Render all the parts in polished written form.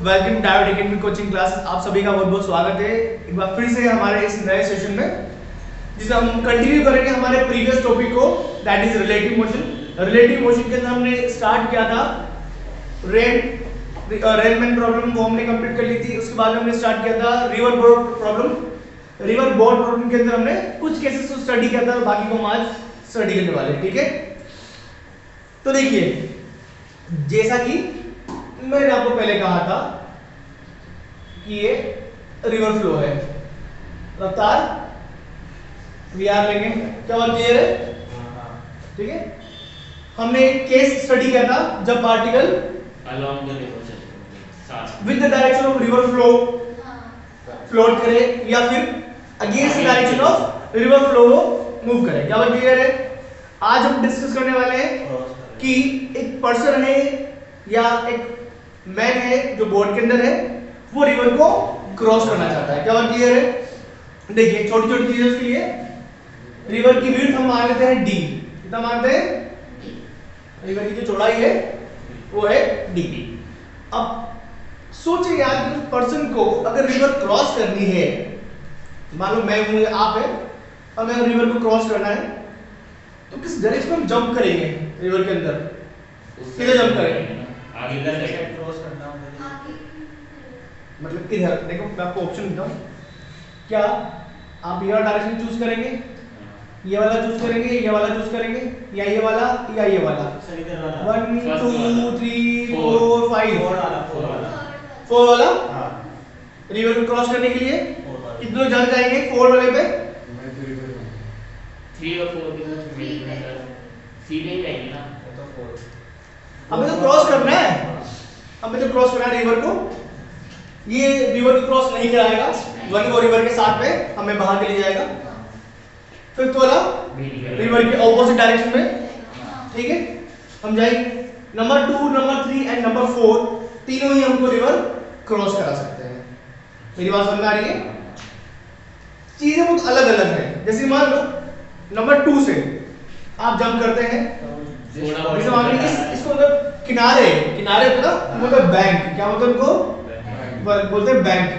Welcome to Diode Academy coaching class. आप सभी का बहुत बहुत स्वागत है एक बार फिर से हमारे इस नए सेशन में, जिसमें हम कंटिन्यू करेंगे हमारे प्रीवियस टॉपिक को, that is relative motion. Relative motion के अंदर हमने स्टार्ट किया था रेनमैन प्रॉब्लम, वो हमने कंप्लीट कर ली थी। उसके बाद हमने स्टार्ट किया था river board problem. River board problem के अंदर हमने कुछ केसेस को स्टडी किया था, बाकी को हम आज स्टडी करने वाले हैं। ठीक है, तो देखिए, जैसा कि मैंने आपको पहले कहा था कि ये रिवर फ्लो है, रफ्तार वीआर लेंगे, क्या बात क्लियर है? ठीक है, हमने एक केस स्टडी किया था जब पार्टिकल along the river चलते with the direction of river flow float करे या फिर against the direction of river flow move करे। क्या बात क्लियर है? आज हम डिस्कस करने वाले हैं कि एक पर्सन है या एक मैन है जो बोट के अंदर है, वो रिवर को क्रॉस करना चाहता है। क्या बात क्लियर है? देखिए, छोटी छोटी चीजों के लिए रिवर की विड्थ हम मान लेते हैं डी। कितना मानते हैं? रिवर की जो चौड़ाई है वो है डी। अब सोचिए यार, कि पर्सन को अगर रिवर क्रॉस करनी है, मान लो मैं हूं, आप है, और मैं रिवर को क्रॉस करना है, तो किस डायरेक्शन में जंप करेंगे रिवर के अंदर? किधर जंप करेंगे? आगे इधर से क्रॉस करना होगा, मतलब इधर। देखो, मैं आपको ऑप्शन देता हूं, क्या आप ये वाला डायरेक्शन चूज करेंगे, ये वाला चूज करेंगे, ये वाला चूज करेंगे, या ये वाला या ये वाला? सर इधर वाला 1 2 3 4 5 फोर वाला 4 वाला हां, रिवर को क्रॉस करने के लिए फोर वाला कितने लोग जान जाएंगे 4 वाले पे? 3 और 4 के बीच सीधे ही जाएंगे ना। ये तो फोर। हमें तो क्रॉस करना है, हमें तो क्रॉस करना है रिवर को। ये रिवर को क्रॉस नहीं कराएगा, वन को रिवर के साथ में हमें बाहर के ले जाएगा। फिफ्थ वाला रिवर के ऑपोजिट डायरेक्शन में। ठीक है, हम जाएंगे नंबर 2, नंबर 3 एंड नंबर 4, तीनों ही हमको रिवर क्रॉस करा सकते हैं। मेरी बात समझ में आ रही है? चीजें बहुत अलग अलग हैं। जैसे मान लो नंबर 2 से आप जंप करते हैं, जैसे मान लीजिए इसको मतलब किनारे किनारे पे ना मतलब बैंक, क्या मतलब उनको बोलते हैं बैंक।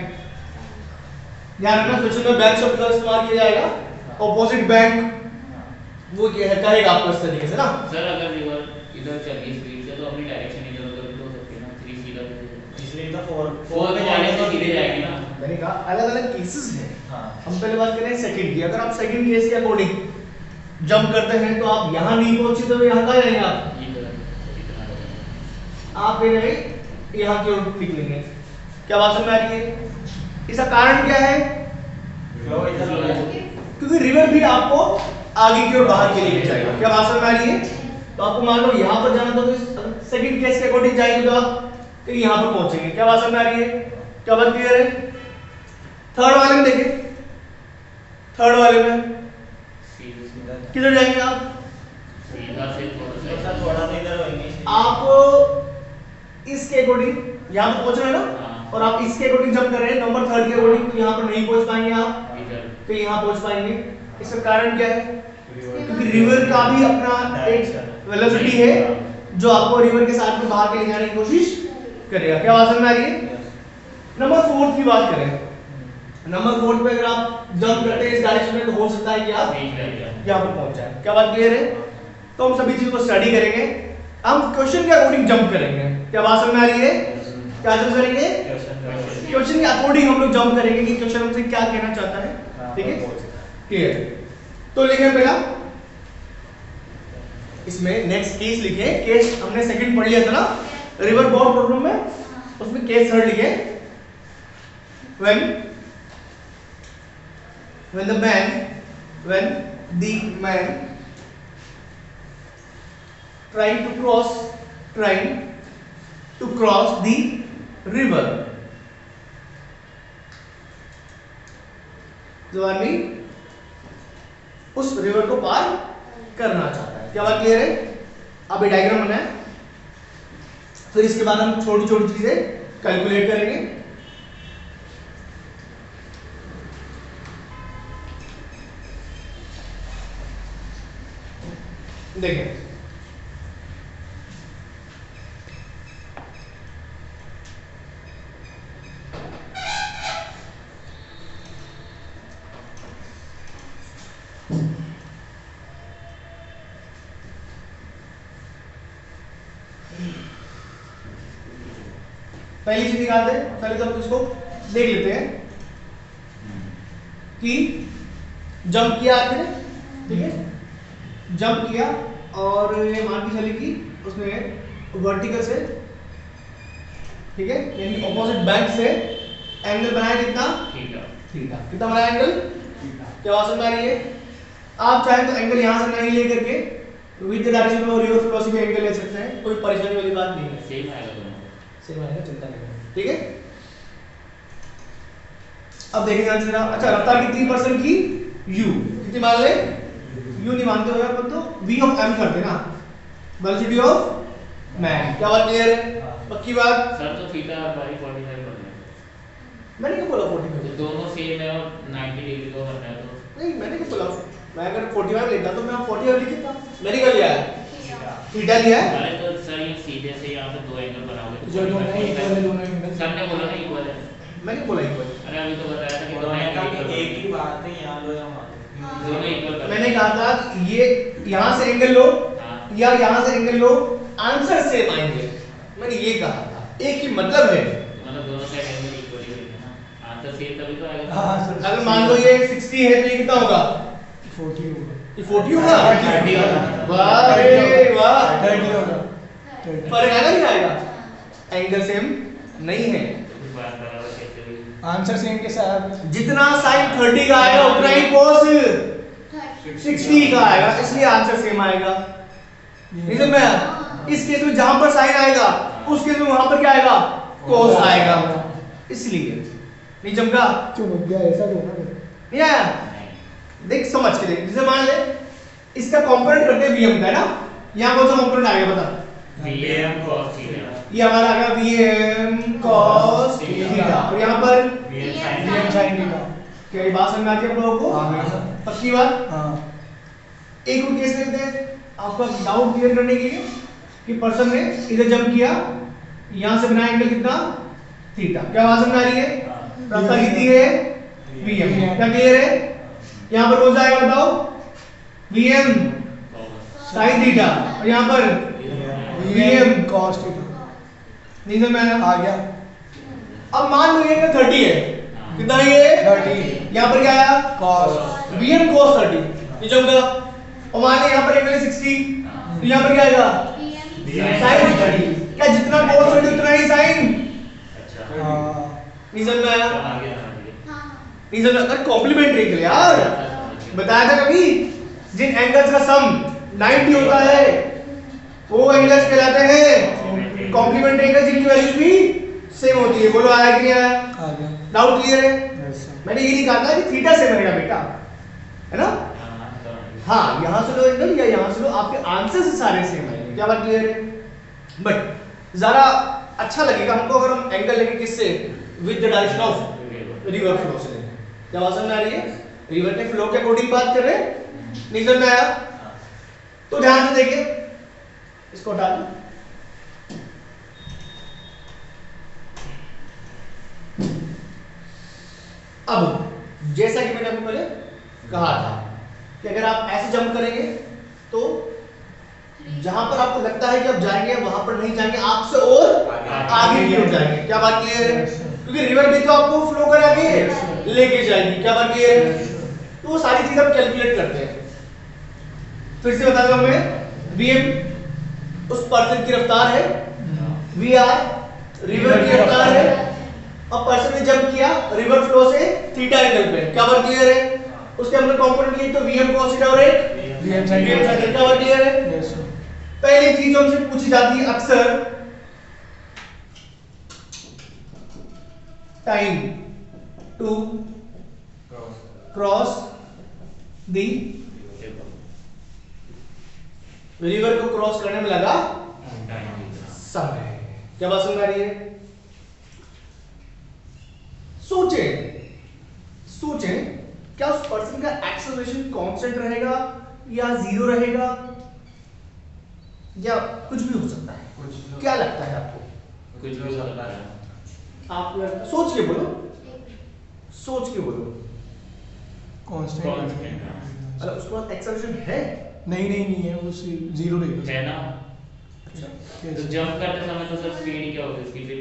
ध्यान रखना, क्वेश्चन में बैंक शब्द का इस्तेमाल किया जाएगा। ऑपोजिट बैंक वो कहेगा आपको इस तरीके से ना। सर अगर रिवर इधर चल रही स्पीड से तो अपनी डायरेक्शन इधर उधर भी हो सकती है ना। 3 सीधा इसलिए तो फोर फोर में जाने से सीधे जाएगी ना। मैंने कहा अलग अलग केसेस हैं। हां, हम पहले बात करें सेकंड की। अगर आप सेकंड केस के अकॉर्डिंग जंप करते हैं तो आप यहां नहीं पहुंचे तो यहां कहां जाएंगे आप? आप ये नहीं यहां की ओर निकलेंगे। क्या बात समझ में आ रही है? इसका कारण क्या है? फ्लो इधर वाला क्योंकि रिवर भी आपको आगे की ओर बाहर के लिए जाएगा। क्या बात समझ में आ रही है? तो आपको मान लो यहां पर जाना, तो सेकंड केस के अकॉर्डिंग जाएंगे तो आप कहीं यहां पर पहुंचेंगे। क्या बात समझ में आ रही है? क्या बात क्लियर है? थर्ड वाले में देखिए, थर्ड वाले में किधर जाएंगे आप? सीधा से ऐसा थोड़ा सा इधर होएंगे। आप इसके अकॉर्डिंग यहां पर पहुंच रहे हैं ना, हाँ। और आप इसके अकॉर्डिंग जंप कर रहे हैं नंबर थर्ड के अकॉर्डिंग, तो यहां पर नहीं पहुंच पाएंगे आप, इधर तो यहां पहुंच पाएंगे। इसका कारण क्या है? क्योंकि रिवर का भी अपना एक वेलोसिटी है जो आपको रिवर के साथ में बाहर के ले जाने की कोशिश करेगा। क्या बात समझ में आ रही है? नंबर 4 की बात करें, नंबर 4 पे अगर आप जंप करते हैं इस डायरेक्शन में, तो हो सकता है कि आप यहाँ पर पहुंच जाए। क्या बात क्लियर है? तो हम सभी चीज को स्टडी करेंगे, हम क्वेश्चन के अकॉर्डिंग जंप करेंगे। क्या बात समझ में आ रही है? क्या जंप करेंगे? क्वेश्चन के अकॉर्डिंग हम लोग जंप करेंगे कि क्वेश्चन हमसे क्या कहना चाहता है। ठीक है, क्लियर? तो लिखे पहला, इसमें नेक्स्ट केस लिखे। केस हमने सेकंड पढ़ लिया था ना रिवर बोर्ड प्रॉब्लम में, उसमें केस थर्ड लिखे। when the man trying to cross the river, जो आदमी उस रिवर को पार करना चाहता है। क्या बात क्लियर है? अब ये डायग्राम बनाए, फिर इसके बाद हम छोटी छोटी चीजें कैलकुलेट करेंगे। देखें, पहली चीज निकालते हैं, पहले तो हम इसको देख लेते हैं कि जंप किया आपने, ठीक है, जंप किया और ये मान के चले कि उसने वर्टिकल से, ठीक है, यानी ऑपोजिट बैंक से एंगल बनाया कितना, थीटा। कितना बनाया एंगल, क्या आवाज समझ आ रही है? आप चाहें तो एंगल यहां से नहीं लेकर के विद द डायरेक्शन में रिवर्स फ्लो से भी एंगल ले सकते हैं, कोई परेशानी वाली बात नहीं है, सेम आएगा दोनों, सेम आएगा, चिंता नहीं है, ठीक है। अब देखिए ध्यान से जरा, अच्छा रफ्तार कितनी परसेंट की, u कितनी मान ले, u नहीं मानते हो यार अपन तो v ऑफ m करते ना, वेलोसिटी ऑफ मैन, क्या बात क्लियर है, पक्की बात। सर तो थीटा बाई 45 करना है, मैंने क्या बोला 45, तो दोनों सेम है और 90 डिग्री को करना है, तो नहीं मैंने क्या बोला, मैं अगर 45 लेता तो मैं 45 लिख देता, मैंने क्या लिया है, थीटा लिया है। अरे तो सर ये सीधे से यहाँ पे दो एंगल बनाओगे तो जो दोनों इक्वल है, दोनों एंगल सर ने बोला ना इक्वल है, मैंने बोला इक्वल, अरे अभी तो बताया था कि दोनों उन्होंने कहा एंगल कि इक्वल एक ही बात है, यहाँ लो या वहाँ लो। दोनों इक्वल करना मैंने कहा था ये यहाँ से एंगल लो हाँ। या यहाँ से एंगल लो, आंसर सेम आएंगे, मैंने ये कहा था, एक ही मतलब है। मतलब दोनों साइड एंगल इक्वल ही होंगे ना, आंसर सेम तभी तो आएगा। हाँ सर, अगर मान लो ये 60 है तो ये कितना होगा, 40 होगा, ये 40 होगा, 30 होगा। वाह रे वाह, 30 होगा, 30। फर्क आएगा नहीं आएगा, एंगल सेम नहीं है, कुछ बात बराबर कैसे हुई? आंसर सेम के साथ जितना साइन 30 का आएगा उतना ही कोस 60 का आएगा, इसलिए आंसर सेम आएगा। रीजन में इस केस में जहां पर साइन आएगा उस केस में वहां पर क्या आएगा, कोस आएगा, इसलिए नहीं चमका, क्यों हो गया ऐसा क्यों ना? नहीं आया, देख समझ के देख, जैसे मान ले इसका कंपोनेंट करते हैं vm का है ना, यहां कौन सा कंपोनेंट आ गया बता, Vm cos थीटा, ये हमारा आ गया vm cos थीटा, और यहां पर Vm sin थीटा। क्या ये बात समझ में आती है आप लोगों को, हाँ सर, पक्की बात। हाँ एक और केस लेते हैं आपका डाउट क्लियर करने के लिए कि पर्सन ने इधर जंप किया, यहां से बनाया एंगल कितना, थीटा, क्या बात समझ आ रही है, रफ्तार कितनी है, vm, क्या क्लियर है, यहां पर कौन सा आएगा बताओ, vm sin थीटा, और यहां पर vm cos थीटा। नहीं समझ में आया, आ गया अब मान लो ये 30 है, कितना है ये 30 यहां पर क्या आया, cos vm cos 30, ये जमगा, और मान लो यहां पर एंगल 60, तो यहां पर क्या आएगा, sin 30, क्या जितना cos 30 उतना ही sin, अच्छा हाँ नहीं समझ में आया, आगे नहीं समझ, अगर कॉम्प्लीमेंट्री के लिए यार बताया था कभी, जिन एंगल्स का सम 90 होता है वो एंगल्स कहलाते हैं कॉम्प्लीमेंट्री एंगल, जिनकी वैल्यूज भी सेम होती है। बोलो आया कि नहीं आया, आ गया। डाउट क्लियर है, यस सर। मैंने ये नहीं कहा था कि थीटा सेम है मेरा बेटा, है ना, हाँ यहां से लो एंगल या यहां से लो, आपके आंसर से सारे सेम आएंगे, क्या बात क्लियर है, बट जरा अच्छा लगेगा हमको अगर हम एंगल लेंगे किससे, with the direction of river flow से, क्या बात समझ में आ रही है, रिवर के फ्लो के अकॉर्डिंग बात कर रहे हैं, नहीं समझ में आया, तो ध्यान से देखिए, इसको हटा दो, अब जैसा कि मैंने आपको पहले कहा था कि अगर आप ऐसे जंप करेंगे तो जहां पर आपको लगता है कि आप जाएंगे वहां पर नहीं जाएंगे, आपसे और आगे की ओर जाएंगे, क्या बात क्लियर है, क्योंकि रिवर भी तो आपको फ्लो करा के लेके जाएगी, क्या बात क्लियर है, तो वो सारी चीज हम कैलकुलेट करते हैं। फिर से बता दो हमें, vm उस पर्सन की रफ्तार है, vr रिवर की रफ्तार है, और पर्सन ने जंप किया रिवर फ्लो से थीटा एंगल पे, क्या बात क्लियर है, उसके हमने कंपोनेंट लिए तो vm cos थीटा और एक Vm sin vm sin theta, क्या बात क्लियर है। Yes sir. पहली चीज हमसे पूछी जाती है अक्सर, time to cross the river को क्रॉस करने में लगा समय, क्या बात समझ आ रही है, सोचे सोचे क्या उस पर्सन का एक्सेलरेशन कांस्टेंट रहेगा या जीरो रहेगा या कुछ भी हो सकता है, क्या लगता है आपको, कुछ भी हो सकता है, आप सोच के बोलो, सोच के बोलो, कांस्टेंट मतलब उसके बाद एक्सेलरेशन है, नहीं है, वो जीरो रहेगा है ना, तो जंप करते समय तो सर स्पीड क्या होगी उसकी फिर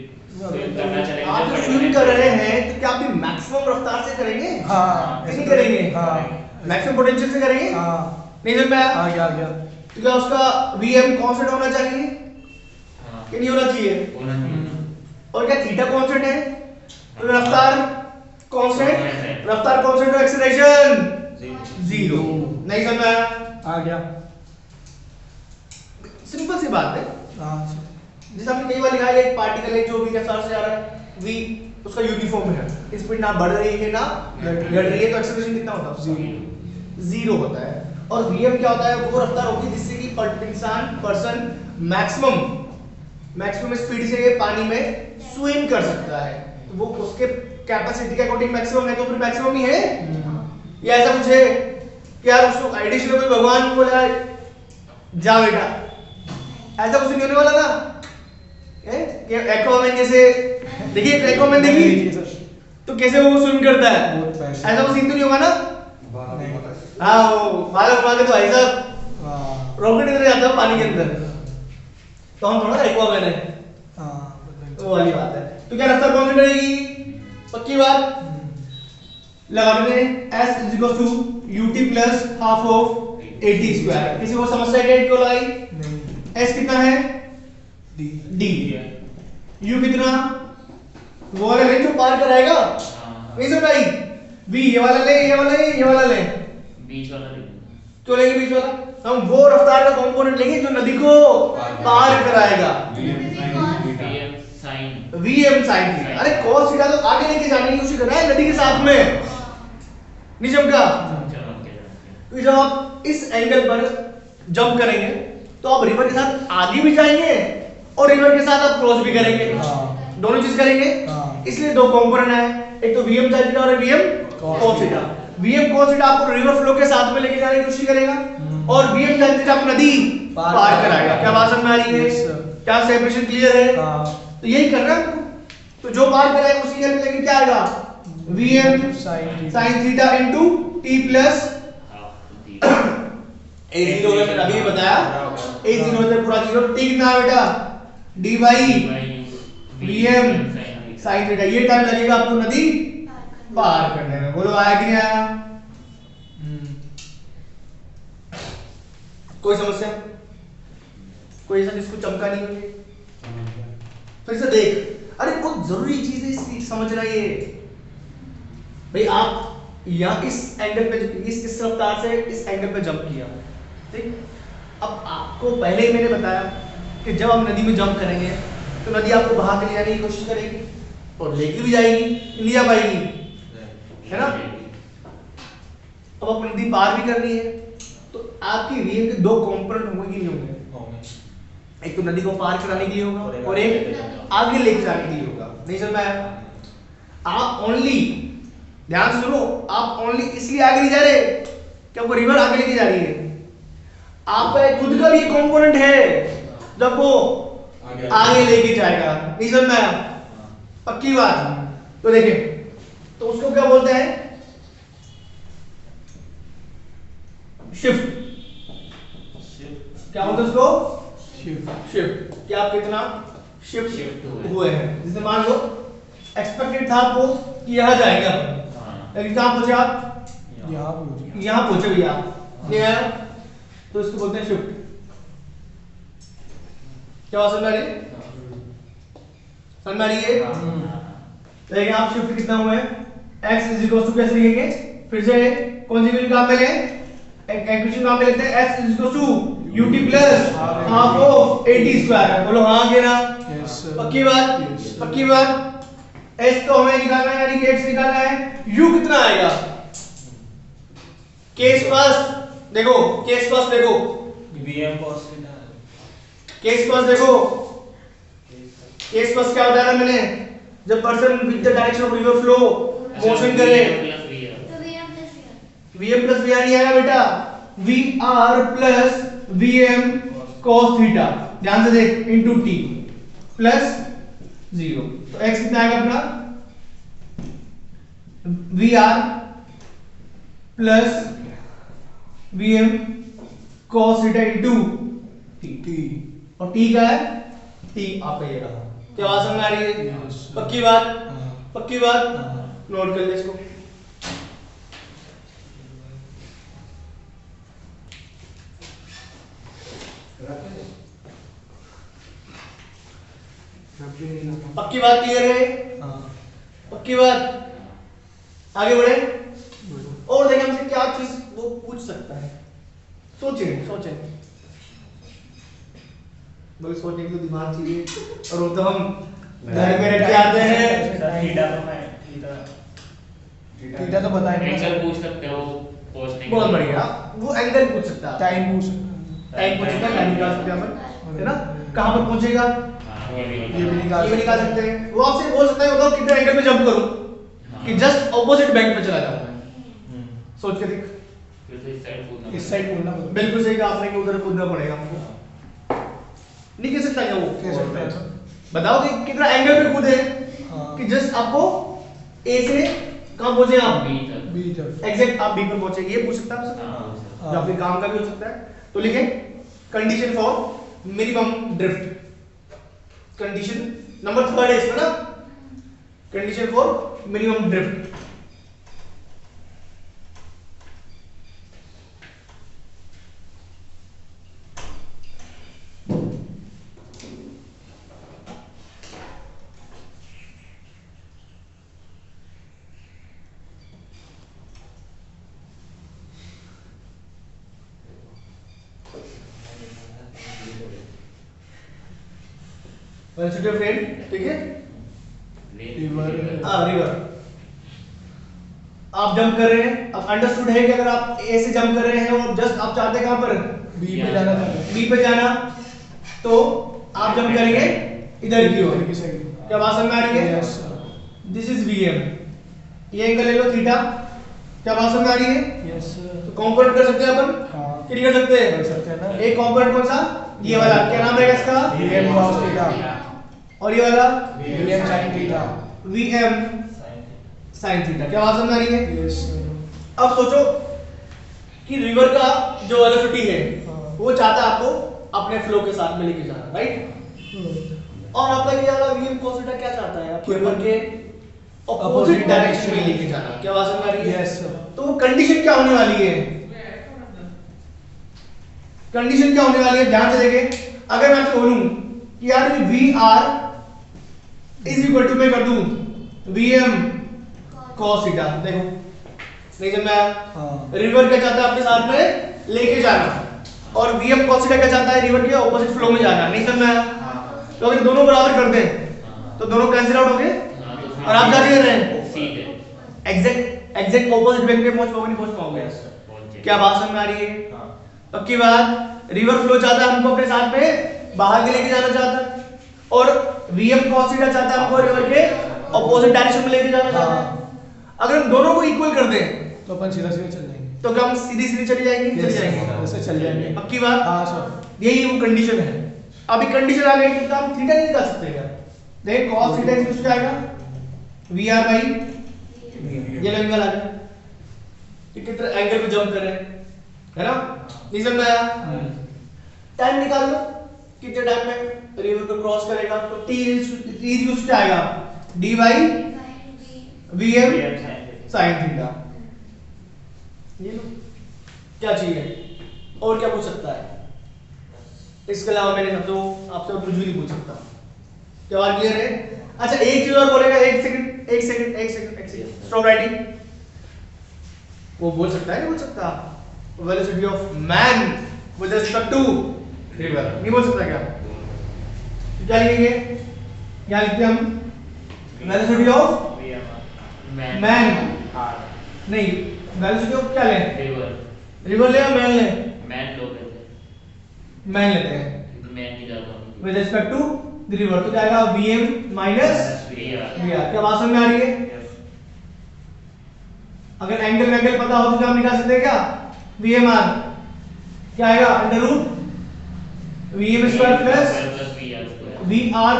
करना चलेगा आप जो स्विम कर रहे हैं तो क्या आप मैक्सिमम रफ्तार से करेंगे? हाँ नहीं करेंगे। हाँ मैक्सिमम पोटेंशियल से करेंगे? हाँ नहीं समझ में आया? आ गया तो क्या उसका Vm कांस्टेंट होना चाहिए हाँ कि नहीं होना चाहिए? होना चाहिए और क्या थीटा कांस्टेंट है? तो रफ्तार कांस्टेंट, रफ्तार कांस्टेंट तो एक्सीलरेशन जीरो। नहीं समझ में आया? आ गया सिंपल सी बात है। हाँ जैसे हमने कई बार लिखा है एक पार्टिकल है जो v के रफ्तार से जा रहा है, v उसका यूनिफॉर्म है, स्पीड ना बढ़ रही है ना घट रही है, तो एक्सीलरेशन कितना होता है उसका? जीरो होता है। और vm क्या होता है? वो रफ्तार होती है जिससे कि इंसान पर्सन मैक्सिमम स्पीड से ये पानी में स्विम कर सकता है। तो वो उसके कैपेसिटी के अकॉर्डिंग मैक्सिमम है, तो फिर मैक्सिमम ही है। या ऐसा कुछ है कि यार उसको आइडियल कोई भगवान बोला जा बेटा, ऐसा कुछ नहीं होने वाला ना। कि एक्वामैन जैसे देखिए, एक्वामैन देखिए तो कैसे वो स्विम करता है, ऐसा वो सीन तो नहीं होगा ना। हाँ वो बाल घुमा के तो भाई साहब रॉकेट इधर जाता है पानी के अंदर, तो हम थोड़ा एक्वामैन है, वो वाली बात है। तो क्या रफ्तार कौन सी रहेगी? पक्की बात लगा देंगे s = ut plus half of at square। किसी को समस्या है क्यों लगाई? s कितना है? d। u कितना? वो वाला ले जो पार कराएगा, कैसे भाई? v ये वाला ले, ये वाला ले, ये वाला ले, बीच वाला ले क्यों लेंगे बीच वाला? हम वो रफ्तार का कंपोनेंट लेंगे जो नदी को पार कराएगा। Vm sin theta. अरे cos थीटा तो आगे लेके जाने की कोशिश कर रहा है नदी के साथ में, नहीं चमका? तो जब आप इस एंगल पर जंप करेंगे तो आप रिवर के साथ आगे भी जाएंगे और रिवर के साथ आप क्रॉस भी करेंगे, दोनों चीज करेंगे। इसलिए दो कंपोनेंट है, एक तो Vm sin थीटा और Vm cos theta. Vm cos theta आपको रिवर फ्लो के साथ में लेके जाने की कोशिश करेगा और Vm sin थीटा आपको नदी पार कराएगा। क्या बात समझ में आ रही है? क्या सेपरेशन क्लियर है? तो यही कर रहा है। तो जो पार कराएगा उसी एंगल पे लेके क्या आएगा? Vm sin theta into t plus a0 है, मैंने अभी बताया a0 है पूरा जीरो, t कितना है बेटा? d by Vm sin theta. ये टाइम लगेगा आपको नदी पार करने में। बोलो आया कि नहीं आया? कोई समस्या? कोई ऐसा जिसको चमका नहीं होगी? फिर से देख, अरे बहुत जरूरी चीज है इसकी समझना। ये भाई आप यहाँ इस एंगल पे इस रफ्तार से इस एंगल पे जंप किया, ठीक? अब आपको पहले ही मैंने बताया कि जब हम नदी में जंप करेंगे तो नदी आपको बहा के ले जाने की कोशिश करेगी और लेके भी जाएगी, नहीं जा पाएगी, है ना? अब आपको नदी पार भी करनी है तो आपकी Vm के दो कंपोनेंट होंगे कि नहीं होंगे? एक तो नदी को पार कराने के लिए होगा और एक आगे लेके जाने के लिए होगा। नहीं समझ में आया? आप ओनली ध्यान से सुनो, आप ओनली इसलिए आगे नहीं जा रहे कि आपको रिवर आगे लेके जा रही है, आपका एक खुद का भी कंपोनेंट है जब वो आगे लेके जाएगा। नहीं समझ में आया? पक्की बात। तो देखिए, तो उसको क्या बोलते हैं? शिफ्ट। क्या बोलते हैं उसको? शिफ्ट। क्या आप कितना शिफ्ट हुए हैं? जैसे मान लो एक्सपेक्टेड था आपको कि यहाँ जाएंगे अपन, लेकिन कहाँ पहुंचे आप? यहाँ पहुंचे भैया, नहीं आया? तो इसको बोलते हैं शिफ्ट। क्या समझ में आ रही है? समझ में आ रही है? लेकिन आप शिफ्ट कितना हुए हैं? x कैसे लिखेंगे? फिर से कौन सी वैल्यू काम में लें? इक्वेशन काम में लेते हैं s ut plus half of at square। बोलो हाँ के ना? पक्की बात? पक्की बात। s तो हमें निकालना है, यानी कि x निकालना है। u कितना आएगा? केस फर्स्ट देखो, केस फर्स्ट देखो, Vm cos theta. Case first देखो, केस फर्स्ट क्या बताया मैंने? जब person with the direction of river flow motion करे, Vm plus Vr नहीं आएगा बेटा, Vr plus Vm cos theta. ध्यान से देख, into t plus 0। तो x कितना आएगा अपना? Vr plus Vm cos theta into t। और टी का है टी आपका ये रहा। क्या बात समझ में आ रही है? Yes. पक्की बात? हाँ। पक्की बात? हाँ। नोट कर ले इसको। पक्की बात क्लियर है? हाँ। पक्की बात? आगे बढ़े और देखें हमसे क्या चीज वो पूछ सकता है। सोचें सोचें, बल्कि सोचने के तो दिमाग चाहिए और वो तो हम घर में रख के आते हैं। थीटा तो मैं थीटा थीटा तो पता है एंगल पूछ सकते हो पहुंचने के बहुत लिए। बढ़िया, वो एंगल पूछ सकता है, टाइम पूछ सकते टाइम पूछ सकता है, टाइम निकाल सकते हैं हम, है ना? कहाँ पर पहुंचेगा हाँ, ये भी हैं। ये भी निकाल ये भी निकाल सकते हैं। वो आपसे बोल सकता है बताओ कितने एंगल पे जंप करूं कि जस्ट ऑपोजिट बैंक पे चला जाऊं मैं। सोच के देख। फिर तो इस साइड कूदना इस साइड बोलना पड़ेगा। बिल्कुल सही कहा आपने कि उधर कूदना पड़ेगा हमको। नहीं कह सकता क्या वो? कह सकता है सर। बताओ कि कितना एंगल पे कूदे हाँ। कि जस्ट आपको ए से कहां पहुंचे आप? बी तक। बी तक। एग्जैक्ट आप बी पर पहुंचे, ये पूछ सकता है आपसे? हाँ, जो आपके काम का भी हो सकता है। तो लिखें condition for minimum drift. Condition number 3 है इसमें ना, condition for minimum drift. Velocity of rain, ठीक है? रिवर। रिवर आप जंप कर रहे हैं। अब अंडरस्टूड है कि अगर आप ए से जंप कर रहे हैं और जस्ट आप चाहते हैं कहां पर? बी पे जाना चाहते हैं। बी पे जाना, तो आप जंप करेंगे इधर की ओर। इधर की साइड। क्या बात समझ में आ रही है? Yes sir. This is VM. ये एंगल ले लो थीटा। क्या बात समझ में आ रही है? यस तो सर। कंपोनेंट कर सकते हैं अपन। हाँ। क्या कर सकते कर हैं? सकते हैं ना। एक कंपोनेंट कौन सा? ये वाला, क्या नाम रहेगा इसका? Vm cos theta. और ये वाला Vm sin theta. Vm sin theta. क्या बात समझ में आ रही है? Yes sir. अब सोचो कि रिवर का जो वेलोसिटी है हाँ। वो चाहता है आपको अपने फ्लो के साथ में लेके जाना, राइट? और आपका ये वाला Vm cos थीटा क्या चाहता है? आपको रिवर के अपोजिट डायरेक्शन में लेके जाना। क्या बात समझ में आ रही है? Yes sir. तो वो कंडीशन क्या होने वाली है? कंडीशन क्या होने वाली है? ध्यान से देखें। अगर मैं आपसे बोलूं कि यार V R is equal to, मैं कर दूं Vm cos थीटा, देखो नहीं समझ में आया? हाँ। रिवर क्या चाहता है अपने साथ में लेके जाना, और Vm cos थीटा क्या चाहता है? रिवर के ऑपोजिट फ्लो में जाना। नहीं समझ में आया? तो अगर दोनों बराबर कर दें तो दोनों कैंसिल आउट हो गए और आप क्या कर रहे हैं? सीधे एग्जैक्ट ऑपोजिट बैंक पे पहुंच पाओगे? नहीं पहुंच पाओगे। क्या बात समझ में आ रही है? पक्की बात? रिवर फ्लो चाहता है हमको अपने साथ में बाहर के लेके जाना चाहता है, और Vm cos थीटा चाहता है हमको रिवर के ऑपोजिट डायरेक्शन में लेके जाना चाहता है। अगर हम दोनों को इक्वल कर दें तो अपन सीधा सीधा चल जाएंगे। तो क्या हम सीधी सीधी चली जाएंगे? चली जाएंगे। ऐसे चल जाएंगे। पक्की बात? हाँ सर। यही वो कंडीशन है। अभी कंडीशन आ गई तो हम थीटा नहीं निकाल सकते क्या? देखिए cos थीटा इक्वल क्या आएगा? Vr बाई ये लेंगे वाला कि कितने एंगल पे जंप कर रहे हैं, है ना? नहीं समझ में आया? टाइम निकाल लो कितने टाइम में रिवर को क्रॉस करेगा। तो t इज यूज्ड क्या आएगा? d by Vm sin theta. ये लो, क्या चाहिए और क्या पूछ सकता है? इसके अलावा मैंने तो आपसे और कुछ भी नहीं पूछ सकता। क्या बात क्लियर है? अच्छा एक चीज और बोलेगा, एक सेकंड स्टॉप राइटिंग। वो बोल सकता है, नहीं बोल सकता? Velocity of man with respect to river, नहीं बोल सकता क्या? तो क्या लिखेंगे? क्या लिखते हैं हम? वेलोसिटी ऑफ मैन नहीं, वेलोसिटी ऑफ क्या लें? रिवर ले या मैन ले? मैन लेते हैं with respect to the river. तो क्या आएगा? Vm minus Vr। क्या बात समझ में आ रही है? अगर एंगल पता हो तो क्या हम निकाल सकते हैं क्या? Vmr क्या आएगा? Under root Vm square plus Vr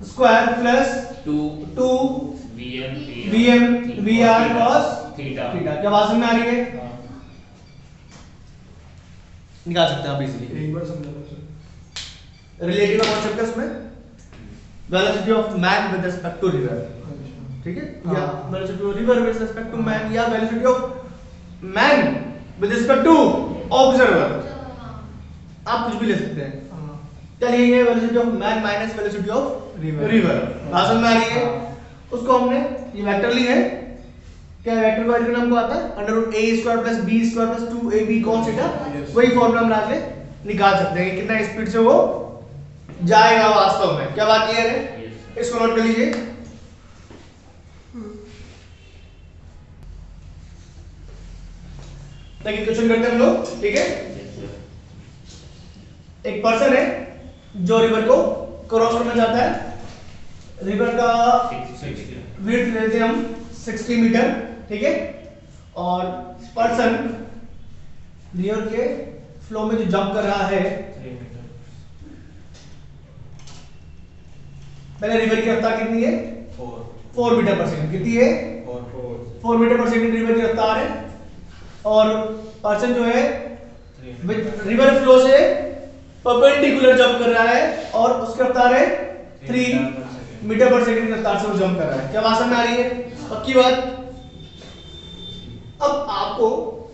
square plus 2 Vm Vr cos theta. क्या बात समझ में आ रही है? निकाल सकते हैं आप इजीली। एक बार समझा लो सर। रिलेटिव का कॉन्सेप्ट है उसमें, velocity of man with respect to river, ठीक है, या velocity of river with respect to man, या velocity of man with respect to observer, आप कुछ भी ले सकते हैं। चलिए ये velocity of man minus velocity of river भाषण में आ रही है, उसको हमने ये वेक्टर ली है, क्या वेक्टर का वेक्टर नाम को आता है √a² + b² + 2ab cos theta, वही फॉर्मूला हम आगे निकाल सकते हैं कितना स्पीड से वो जाएगा वास्तव में। क्या बात क्लियर है? इसको नोट कर लीजिए। देखिए क्वेश्चन करते हैं हम लोग, ठीक है। एक पर्सन है जो रिवर को क्रॉस करना चाहता है, रिवर का विड्थ लेते हैं हम 60 मीटर, ठीक है, और पर्सन रिवर के फ्लो में जो जंप कर रहा है, पहले रिवर की रफ्तार कितनी है? 4 मीटर पर सेकंड। कितनी है? 4 मीटर पर सेकंड रिवर की रफ्तार है, और पर्सन जो है रिवर फ्लो से परपेंडिकुलर जंप कर रहा है और उसकी रफ्तार है 3 मीटर पर सेकंड की रफ्तार से वो जंप कर रहा है। क्या बात समझ में आ रही है? पक्की बात। अब आपको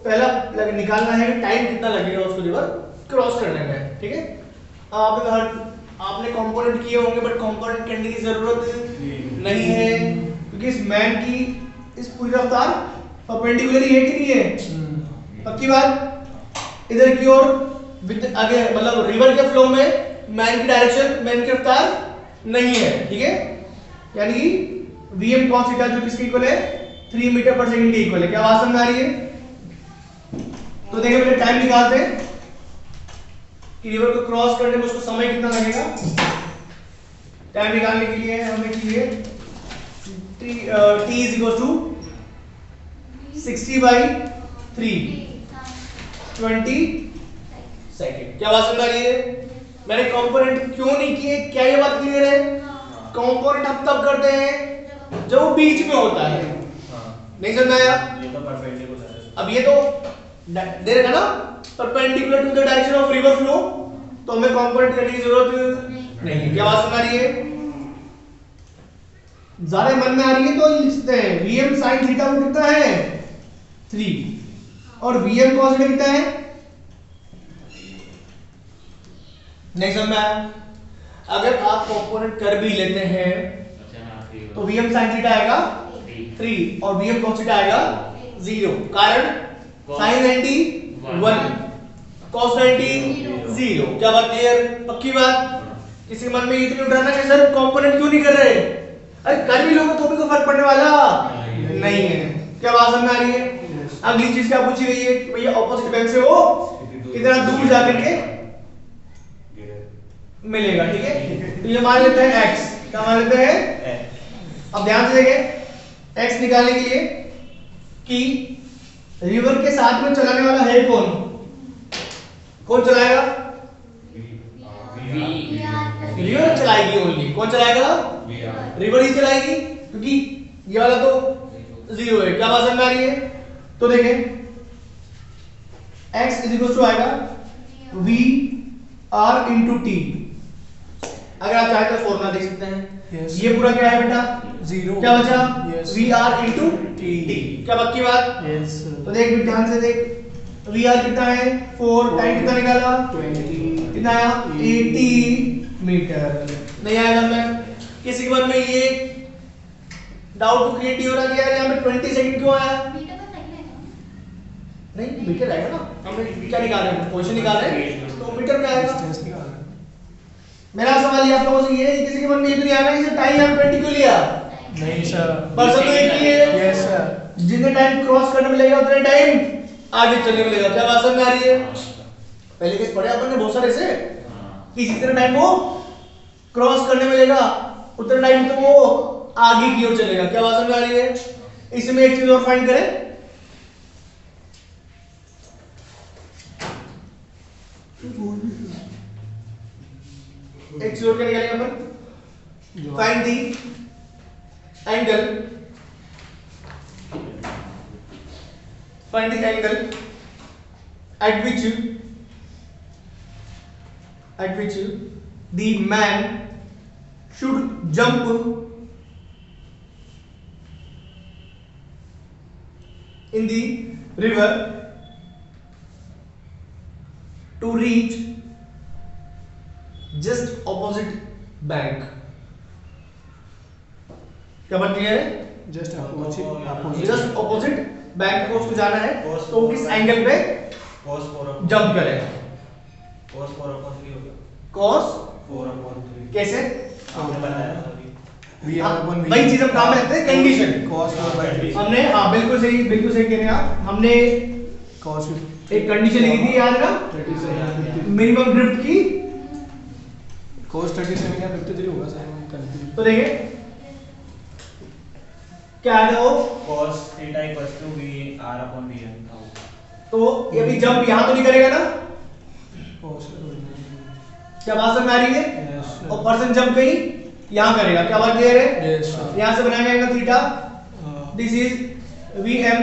पहला निकालना है कि टाइम कितना लगेगा उसको रिवर क्रॉस करने में, ठीक है। आपने कंपोनेंट किए होंगे, बट कंपोनेंट करने की जरूरत नहीं है, क्योंकि इस मैन की इस पूरी रफ्तार परपेंडिकुलर ही है कि नहीं है? पक्की बात। इधर की ओर आगे मतलब रिवर के फ्लो में मैन की डायरेक्शन, मैन की रफ्तार नहीं है, ठीक है, यानी कि vm cos थीटा जो किसके इक्वल है? 3 मीटर पर सेकंड के इक्वल है। क्या बात समझ आ रही है? तो देखिए पहले टाइम निकालते हैं कि रिवर को क्रॉस करने में उसको समय कितना लगेगा। टाइम निकालने के लिए हमें चाहिए t = 60/3 20 सेकंड। क्या बात समझ आ रही है? मैंने कंपोनेंट क्यों नहीं किए, क्या ये बात क्लियर है? कंपोनेंट हम तब करते हैं जब वो बीच में होता है। नहीं समझ आया? ये तो परपेंडिकुलर है। अब ये तो दे रखा ना perpendicular to the direction of river flow, तो हमें कंपोनेंट करने की जरूरत नहीं है। क्या बात समझ आ रही है? ज्यादा मन में आ रही है तो लिखते हैं vm sin थीटा वो कितना है? 3 और vm cos थीटा कितना है? नहीं समझ में आया? अगर आप कंपोनेंट कर भी लेते हैं तो vm sin थीटा आएगा 3 और vm cos थीटा आएगा 0। कारण sin 90 1 cos 90 0। क्या बात क्लियर? पक्की बात। किसी मन में इतनी उठाना कि सर कंपोनेंट क्यों नहीं कर रहे? अरे कर भी लोगे तो भी कोई फर्क पड़ने वाला नहीं है। क्या बात समझ में आ रही है? अगली चीज क्या पूछी गई है? भैया ऑपोजिट बैंक से वो कितना दूर जाकर के मिलेगा, ठीक है। तो ये मान लेते हैं x। क्या मान लेते हैं? अब ध्यान से देखें x निकालने के लिए कि रिवर के साथ में चलाने वाला है कौन? कौन चलाएगा? रिवर चलाएगी ओनली। कौन चलाएगा? रिवर ही चलाएगी, क्योंकि ये वाला तो 0 है। क्या बात समझ में आ रही है? तो देखें x आएगा vr × t। अगर आप चाहे तो फॉर्मूला देख सकते हैं। Yes. ये पूरा क्या है बेटा? 0। क्या बचा? Yes. vr × t। क्या पक्की बात? Yes. तो देख ध्यान से देख, vr कितना है? 4। टाइम कितना निकाला? 20। कितना आया? 80 मीटर। नहीं आया नंबर? किसी के मन में ये डाउट क्रिएट हो रहा है यार यहाँ पे 20 सेकंड क्यों आया? नहीं मीटर आएगा ना। हमें क्या निकाल रहे हैं? पोजीशन निकाल रहे हैं, तो मीटर में आएगा। डिस्टेंस निकालना है। मेरा सवाल ये आप लोगों से ये है, किसी के मन में ये तो नहीं आना कि टाइम यहाँ 20 क्यों लिया? नहीं सर। पर्सन तो एक ही है। Yes sir. जितने टाइम क्रॉस करने में लगेगा उतने टाइम आगे चलने में लगेगा। क्या बात समझ में आ रही है? पहले केस पढ़े अपन ने बहुत सारे से कि जितने टाइम वो क्रॉस करने में लगेगा उतने टाइम तो वो आगे की ओर चलेगा। क्या बात समझ में आ रही है? इसमें एक चीज और फाइंड करें। एक चीज और क्या निकालेंगे अपन? Find the angle, find the angle at which the man should jump in the river to reach just opposite bank. क्या बात क्लियर है? Just opposite just opposite bank को उसको जाना है तो किस एंगल पे cos 4 जंप करेगा? cos 4/3 होगा cos 4/3 कैसे? आपने बताया था अभी वी आर अपन वही चीज हम काम में रखते हैं कंडीशन। cos 4/3 हमने हाँ बिल्कुल सही कह रहे हैं आप। हमने cos एक कंडीशन लिखी थी याद ना 37 मिनिमम ड्रिफ्ट की। cos 37 या 53 होगा सर कंफ्यूज तो देखिए क्या आ वो cos θ = VR/Vm था वो। तो ये अभी जंप यहाँ तो नहीं करेगा ना? cos क्या बात समझ में आ रही है? यस और पर्सन जंप कहीं यहाँ करेगा। क्या बात क्लियर है? यस यहाँ से बनाया जाएगा theta, this is Vm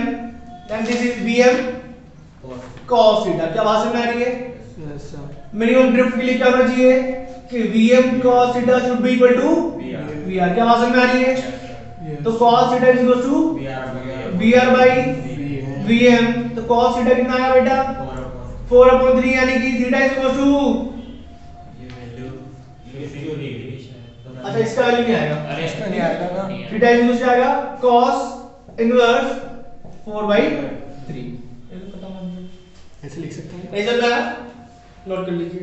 and this is Vm cos theta. क्या बात समझ में आ रही है? यस सर मिनिमम ड्रिफ्ट के लिए क्या होना चाहिए कि Vm cos theta should be equal to VR Vr। क्या बात समझ में आ रही है? तो cos theta is equal to VR/Vm Vr by Vm। तो cos थीटा कितना आया बेटा? 4/3 यानी कि थीटा इज इक्वल टू ये वैल्यू क्यों ली गई शायद अच्छा इसका वैल्यू नहीं आएगा। अरे इसका नहीं आएगा ना। थीटा इज इक्वल टू आएगा cos इनवर्स 4/3। ऐसे लिख सकते हैं नहीं चल रहा है? नोट कर लीजिए।